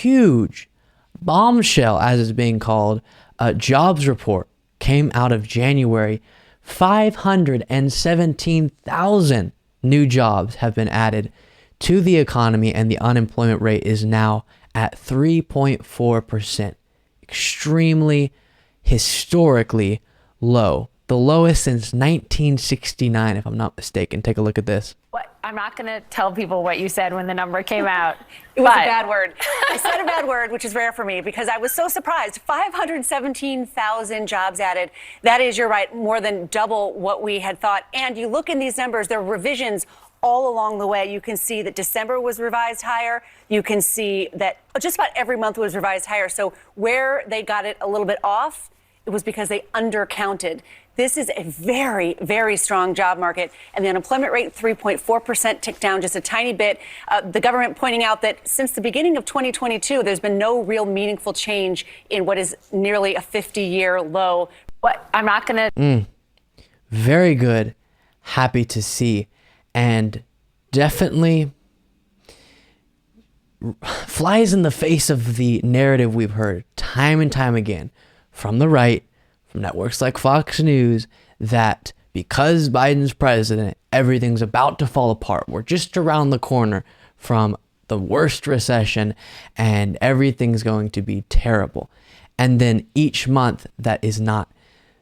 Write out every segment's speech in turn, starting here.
huge bombshell, as it's being called, jobs report came out of January. 517,000 new jobs have been added to the economy, and the unemployment rate is now at 3.4%. Extremely, historically low. The lowest since 1969, if I'm not mistaken. Take a look at this. What? I'm not going to tell people what you said when the number came out. It was a bad word. I said a bad word, which is rare for me because I was so surprised. 517,000 jobs added. That is, you're right, more than double what we had thought. And you look in these numbers, there are revisions all along the way. You can see that December was revised higher. You can see that just about every month was revised higher. So where they got it a little bit off, it was because they undercounted. This is a very, very strong job market. And the unemployment rate, 3.4%, ticked down just a tiny bit. The government pointing out that since the beginning of 2022, there's been no real meaningful change in what is nearly a 50-year low. What? I'm not going to. Very good. Happy to see. And definitely flies in the face of the narrative we've heard time and time again from the right, from networks like Fox News, that because Biden's president, everything's about to fall apart. We're just around the corner from the worst recession and everything's going to be terrible. And then each month that is not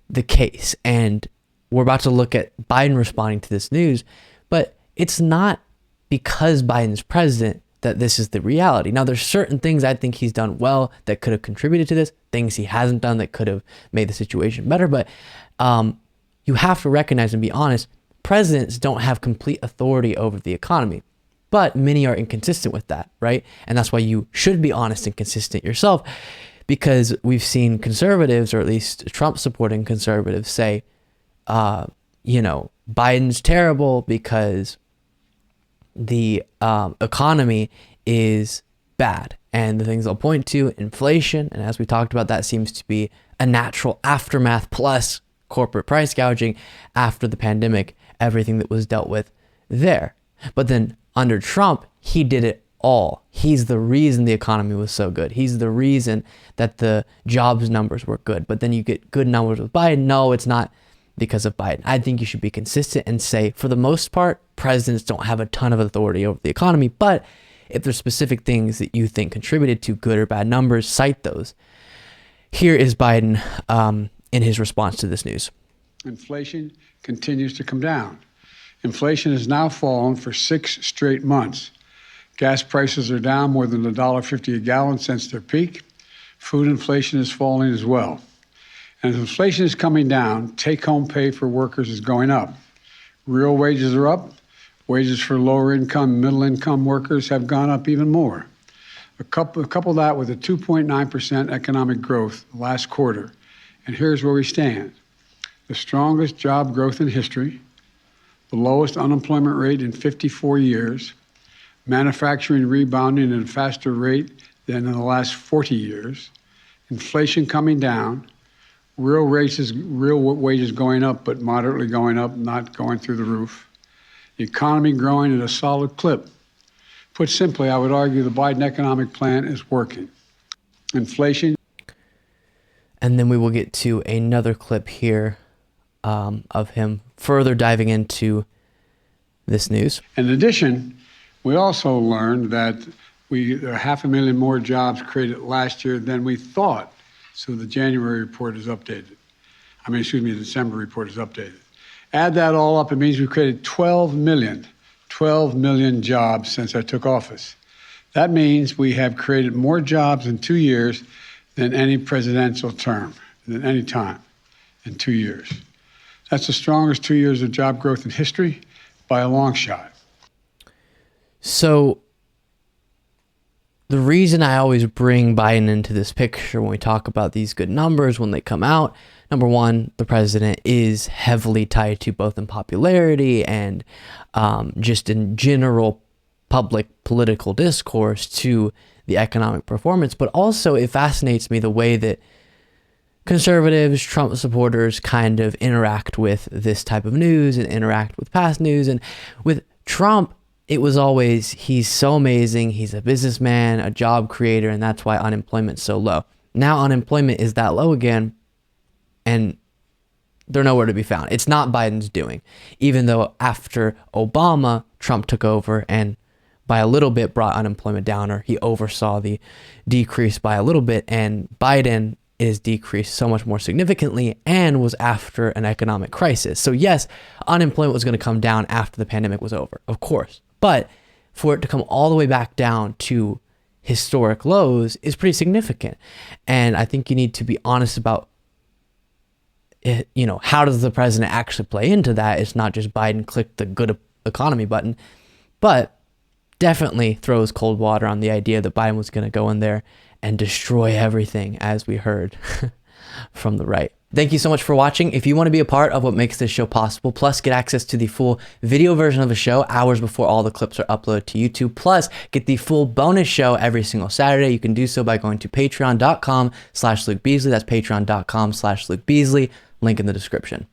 the case. And we're about to look at Biden responding to this news, but it's not because Biden's president that this is the reality. Now, there's certain things I think he's done well that could have contributed to this, things he hasn't done that could have made the situation better. But you have to recognize and be honest, presidents don't have complete authority over the economy, but many are inconsistent with that, right? And that's why you should be honest and consistent yourself, because we've seen conservatives, or at least Trump supporting conservatives, say, Biden's terrible because the economy is bad. And the things they'll point to, inflation, and as we talked about, that seems to be a natural aftermath plus corporate price gouging after the pandemic, everything that was dealt with there. But then under Trump, he did it all. He's the reason the economy was so good. He's the reason that the jobs numbers were good. But then you get good numbers with Biden. No, it's not because of Biden. I think you should be consistent and say, for the most part, presidents don't have a ton of authority over the economy, but if there's specific things that you think contributed to good or bad numbers, cite those. Here is Biden in his response to this news. Inflation continues to come down. Inflation has now fallen for 6 straight months. Gas prices are down more than $1.50 a gallon since their peak. Food inflation is falling as well. And as inflation is coming down, take-home pay for workers is going up. Real wages are up. Wages for lower income, middle income workers have gone up even more. Couple that with a 2.9% economic growth last quarter. And here's where we stand. The strongest job growth in history, the lowest unemployment rate in 54 years, manufacturing rebounding at a faster rate than in the last 40 years, inflation coming down, real wages going up, but moderately going up, not going through the roof. The economy growing at a solid clip. Put simply, I would argue the Biden economic plan is working. Inflation. And then we will get to another clip here of him further diving into this news. In addition, we also learned that there are 500,000 more jobs created last year than we thought. So the January report is updated. The December report is updated. Add that all up, it means we've created 12 million jobs since I took office. That means we have created more jobs in 2 years than any presidential term, than any time in 2 years. That's the strongest 2 years of job growth in history by a long shot. So the reason I always bring Biden into this picture when we talk about these good numbers, when they come out, number one, the president is heavily tied to both in popularity and just in general public political discourse to the economic performance. But also it fascinates me the way that conservatives, Trump supporters kind of interact with this type of news and interact with past news. And with Trump, it was always, he's so amazing, he's a businessman, a job creator, and that's why unemployment's so low. Now unemployment is that low again, and they're nowhere to be found. It's not Biden's doing, even though after Obama, Trump took over and by a little bit brought unemployment down, or he oversaw the decrease by a little bit, and Biden is decreased so much more significantly and was after an economic crisis. So yes, unemployment was going to come down after the pandemic was over, of course. But for it to come all the way back down to historic lows is pretty significant. And I think you need to be honest about it. You know, how does the president actually play into that? It's not just Biden clicked the good economy button, but definitely throws cold water on the idea that Biden was going to go in there and destroy everything, as we heard from the right. Thank you so much for watching. If you want to be a part of what makes this show possible, plus get access to the full video version of the show hours before all the clips are uploaded to YouTube, plus get the full bonus show every single Saturday, you can do so by going to patreon.com/Luke Beasley. That's patreon.com/Luke Beasley. Link in the description.